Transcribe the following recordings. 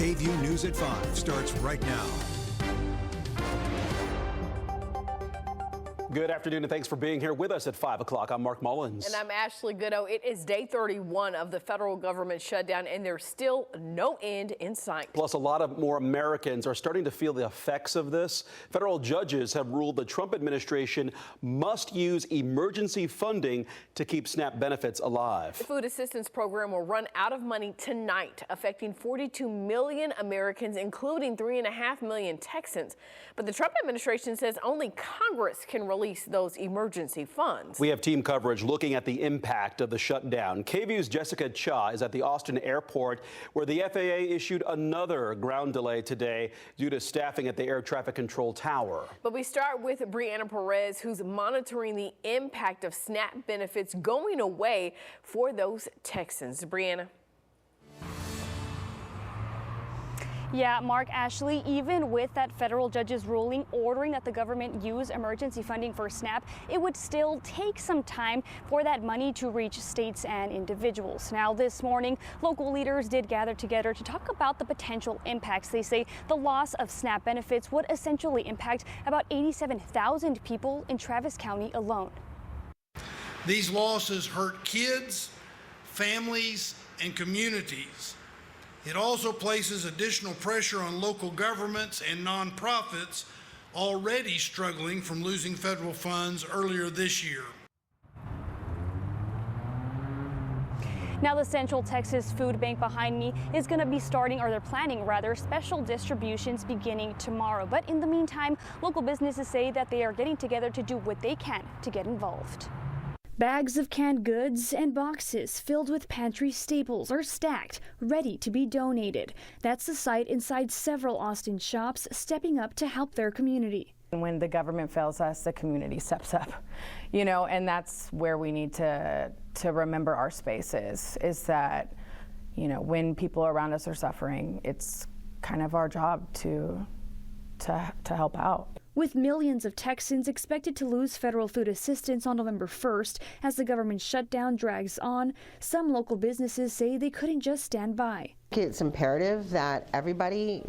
Kvue News at 5 starts right now. Good afternoon, and thanks for being here with us at 5 o'clock. I'm Mark Mullins. And I'm Ashley Goodo. It is day 31 of the federal government shutdown, and there's still no end in sight. Plus, a lot of more Americans are starting to feel the effects of this. Federal judges have ruled the Trump administration must use emergency funding to keep SNAP benefits alive. The food assistance program will run out of money tonight, affecting 42 million Americans, including 3.5 million Texans. But the Trump administration says only Congress can release those emergency funds. We have team coverage looking at the impact of the shutdown. KVU's Jessica Cha is at the Austin airport, where the FAA issued another ground delay today due to staffing at the air traffic control tower. But we start with Brianna Perez, who's monitoring the impact of SNAP benefits going away for those Texans. Brianna. Yeah, Mark, Ashley, even with that federal judge's ruling ordering that the government use emergency funding for SNAP, it would still take some time for that money to reach states and individuals. Now, this morning, local leaders did gather together to talk about the potential impacts. They say the loss of SNAP benefits would essentially impact about 87,000 people in Travis County alone. These losses hurt kids, families, and communities. It also places additional pressure on local governments and nonprofits already struggling from losing federal funds earlier this year. Now, the Central Texas Food Bank behind me is going to be starting, or they're planning rather, special distributions beginning tomorrow. But in the meantime, local businesses say that they are getting together to do what they can to get involved. Bags of canned goods and boxes filled with pantry staples are stacked, ready to be donated. That's the sight inside several Austin shops stepping up to help their community. When the government fails us, the community steps up, and that's where we need to remember our space is that, when people around us are suffering, it's kind of our job to help out. With millions of Texans expected to lose federal food assistance on November 1st as the government shutdown drags on, some local businesses say they couldn't just stand by. It's imperative that everybody,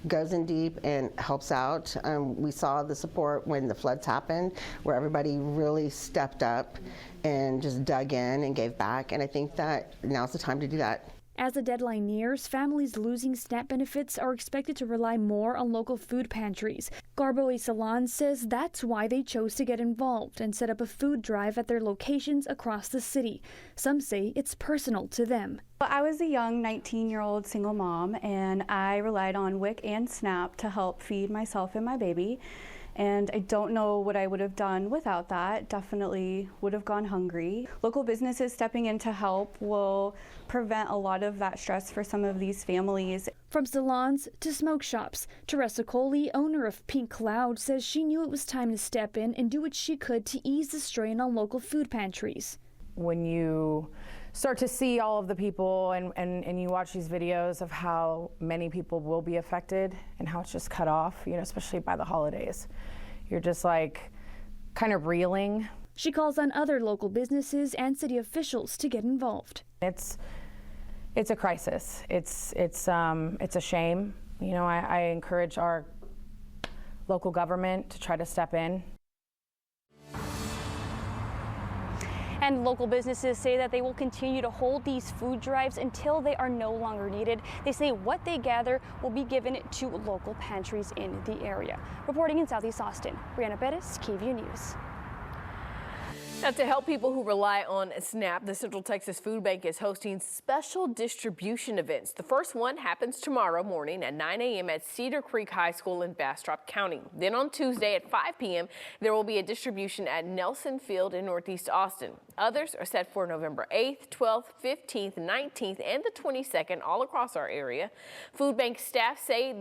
goes in deep and helps out. We saw the support when the floods happened, where everybody really stepped up and just dug in and gave back. And I think that now's the time to do that. As the deadline nears, families losing SNAP benefits are expected to rely more on local food pantries. Garbo Salon says that's why they chose to get involved and set up a food drive at their locations across the city. Some say it's personal to them. I was a young 19-year-old single mom, and I relied on WIC and SNAP to help feed myself and my baby. And I don't know what I would have done without that. Definitely would have gone hungry. Local businesses stepping in to help will prevent a lot of that stress for some of these families. From salons to smoke shops, Teresa Coley, owner of Pink Cloud, says she knew it was time to step in and do what she could to ease the strain on local food pantries. When you start to see all of the people and you watch these videos of how many people will be affected and how it's just cut off, especially by the holidays, you're just like kind of reeling. She calls on other local businesses and city officials to get involved. It's a crisis. It's a shame. I encourage our local government to try to step in. And local businesses say that they will continue to hold these food drives until they are no longer needed. They say what they gather will be given to local pantries in the area. Reporting in Southeast Austin, Brianna Perez, Kvue News. Now, to help people who rely on SNAP, the Central Texas Food Bank is hosting special distribution events. The first one happens tomorrow morning at 9 a.m. at Cedar Creek High School in Bastrop County. Then on Tuesday at 5 p.m., there will be a distribution at Nelson Field in Northeast Austin. Others are set for November 8th, 12th, 15th, 19th, and the 22nd all across our area. Food Bank staff say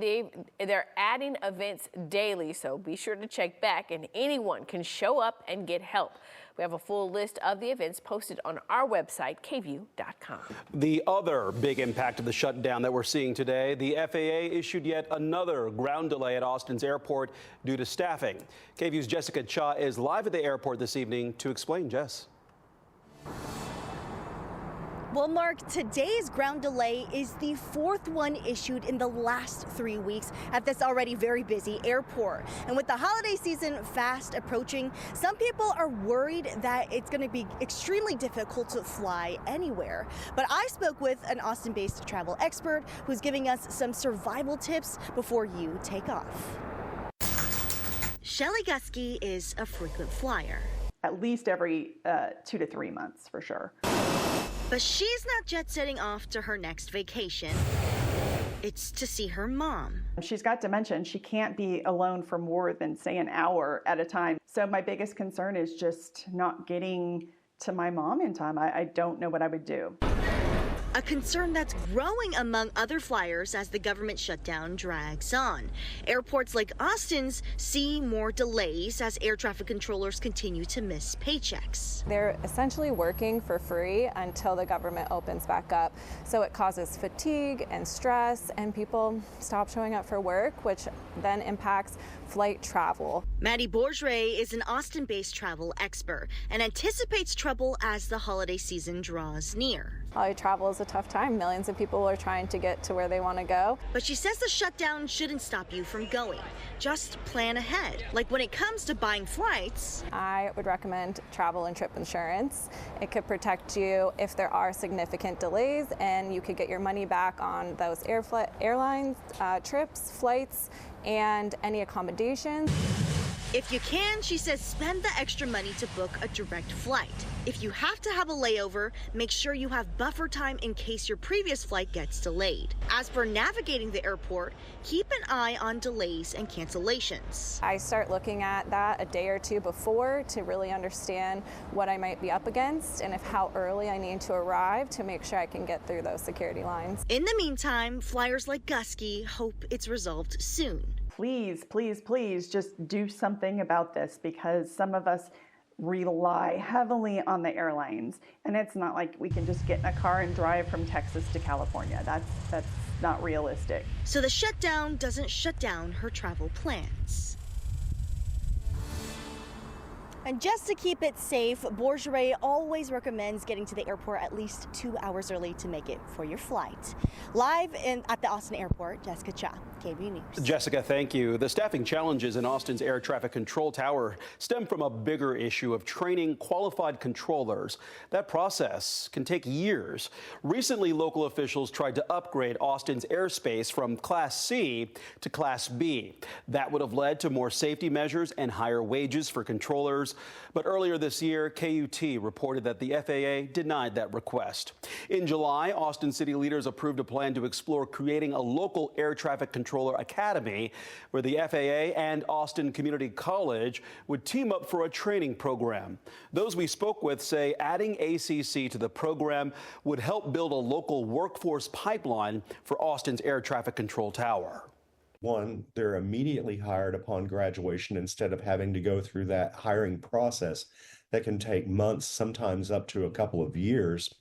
they're adding events daily, so be sure to check back, and anyone can show up and get help. We have a full list of the events posted on our website, kvue.com. The other big impact of the shutdown that we're seeing today, the FAA issued yet another ground delay at Austin's airport due to staffing. KVU's Jessica Cha is live at the airport this evening to explain. Jess. Well, Mark, today's ground delay is the fourth one issued in the last 3 weeks at this already very busy airport. And with the holiday season fast approaching, some people are worried that it's going to be extremely difficult to fly anywhere. But I spoke with an Austin-based travel expert who's giving us some survival tips before you take off. Shelly Gusky is a frequent flyer. At least every 2 to 3 months, for sure. But she's not jet setting off to her next vacation. It's to see her mom. She's got dementia and she can't be alone for more than, say, an hour at a time. So my biggest concern is just not getting to my mom in time. I don't know what I would do. A concern that's growing among other flyers as the government shutdown drags on. Airports like Austin's see more delays as air traffic controllers continue to miss paychecks. They're essentially working for free until the government opens back up. So it causes fatigue and stress, and people stop showing up for work, which then impacts flight travel. Maddie Bourgeois is an Austin-based travel expert and anticipates trouble as the holiday season draws near. Holiday travel is a tough time. Millions of people are trying to get to where they want to go. But she says the shutdown shouldn't stop you from going. Just plan ahead. Like when it comes to buying flights, I would recommend travel and trip insurance. It could protect you if there are significant delays, and you could get your money back on those airlines, trips, flights, and any accommodations. If you can, she says, spend the extra money to book a direct flight. If you have to have a layover, make sure you have buffer time in case your previous flight gets delayed. As for navigating the airport, keep an eye on delays and cancellations. I start looking at that a day or two before to really understand what I might be up against and how early I need to arrive to make sure I can get through those security lines. In the meantime, flyers like Gusky hope it's resolved soon. Please, please, please just do something about this, because some of us rely heavily on the airlines, and it's not like we can just get in a car and drive from Texas to California. That's not realistic. So the shutdown doesn't shut down her travel plans. And just to keep it safe, Bourgeois always recommends getting to the airport at least 2 hours early to make it for your flight. Live at the Austin airport, Jessica Cha, Kvue News. Jessica, thank you. The staffing challenges in Austin's air traffic control tower stem from a bigger issue of training qualified controllers. That process can take years. Recently, local officials tried to upgrade Austin's airspace from Class C to Class B. That would have led to more safety measures and higher wages for controllers. But earlier this year, KUT reported that the FAA denied that request. In July, Austin city leaders approved a plan to explore creating a local air traffic controller academy where the FAA and Austin Community College would team up for a training program. Those we spoke with say adding ACC to the program would help build a local workforce pipeline for Austin's air traffic control tower. One, they're immediately hired upon graduation instead of having to go through that hiring process that can take months, sometimes up to a couple of years.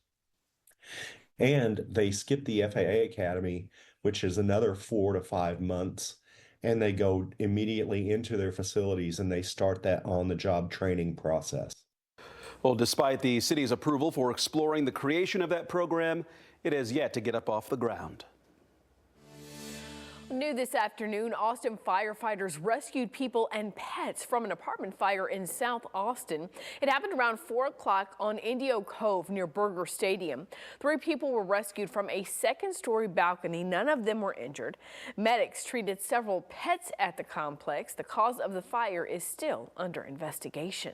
And they skip the FAA Academy, which is another 4 to 5 months, and they go immediately into their facilities and they start that on-the-job training process. Well, despite the city's approval for exploring the creation of that program, it has yet to get up off the ground. New this afternoon, Austin firefighters rescued people and pets from an apartment fire in South Austin. It happened around 4 o'clock on Indio Cove near Burger Stadium. 3 people were rescued from a second-story balcony. None of them were injured. Medics treated several pets at the complex. The cause of the fire is still under investigation.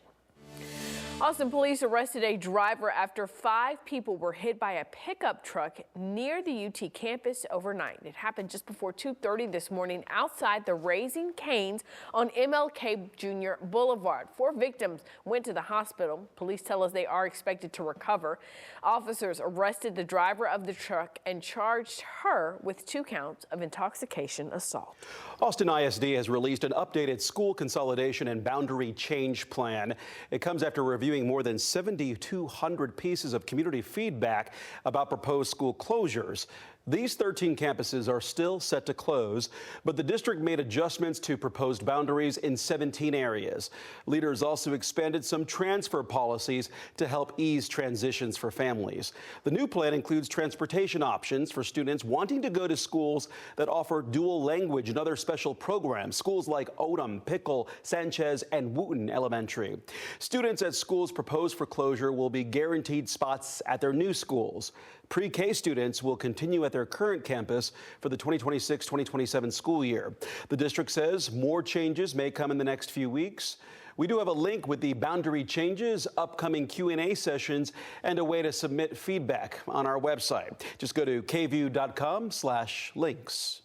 Austin police arrested a driver after 5 people were hit by a pickup truck near the UT campus overnight. It happened just before 2:30 this morning outside the Raising Cane's on MLK Jr. Boulevard. 4 victims went to the hospital. Police tell us they are expected to recover. Officers arrested the driver of the truck and charged her with 2 counts of intoxication assault. Austin ISD has released an updated school consolidation and boundary change plan. It comes after review reviewing more than 7,200 pieces of community feedback about proposed school closures. These 13 campuses are still set to close, but the district made adjustments to proposed boundaries in 17 areas. Leaders also expanded some transfer policies to help ease transitions for families. The new plan includes transportation options for students wanting to go to schools that offer dual language and other special programs, schools like Odom, Pickle, Sanchez, and Wooten Elementary. Students at schools proposed for closure will be guaranteed spots at their new schools. Pre-K students will continue at their current campus for the 2026-2027 school year. The district says more changes may come in the next few weeks. We do have a link with the boundary changes, upcoming Q&A sessions, and a way to submit feedback on our website. Just go to kvue.com/links.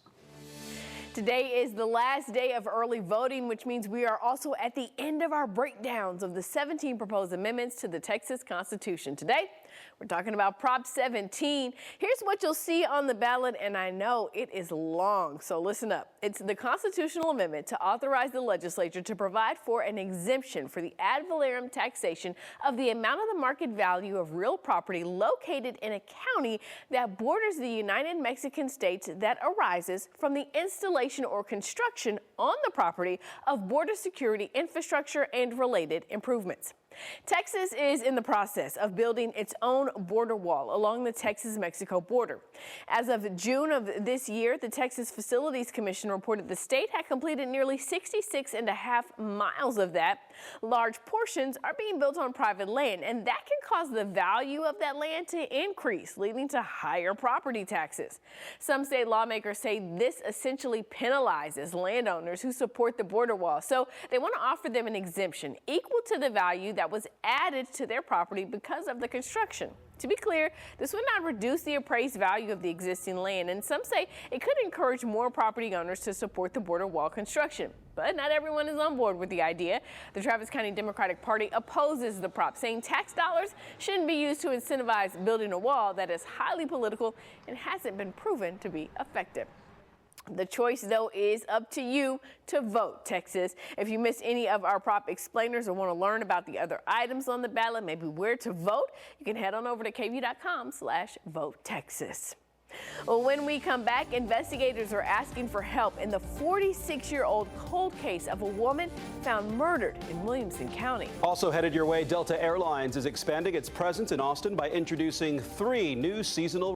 Today is the last day of early voting, which means we are also at the end of our breakdowns of the 17 proposed amendments to the Texas Constitution. Today, we're talking about Prop 17. Here's what you'll see on the ballot, and I know it is long, so listen up. It's the constitutional amendment to authorize the legislature to provide for an exemption for the ad valorem taxation of the amount of the market value of real property located in a county that borders the United Mexican states that arises from the installation or construction on the property of border security infrastructure and related improvements. Texas is in the process of building its own border wall along the Texas-Mexico border. As of June of this year, the Texas Facilities Commission reported the state had completed nearly 66.5 miles of that. Large portions are being built on private land, and that can cause the value of that land to increase, leading to higher property taxes. Some state lawmakers say this essentially penalizes landowners who support the border wall, so they want to offer them an exemption equal to the value that was added to their property because of the construction. To be clear, this would not reduce the appraised value of the existing land, and some say it could encourage more property owners to support the border wall construction. But not everyone is on board with the idea. The Travis County Democratic Party opposes the prop, saying tax dollars shouldn't be used to incentivize building a wall that is highly political and hasn't been proven to be effective. The choice, though, is up to you to vote, Texas. If you missed any of our prop explainers or want to learn about the other items on the ballot, maybe where to vote, you can head on over to kvue.com/votetexas. Well, when we come back, investigators are asking for help in the 46-year-old cold case of a woman found murdered in Williamson County. Also headed your way, Delta Airlines is expanding its presence in Austin by introducing 3 new seasonal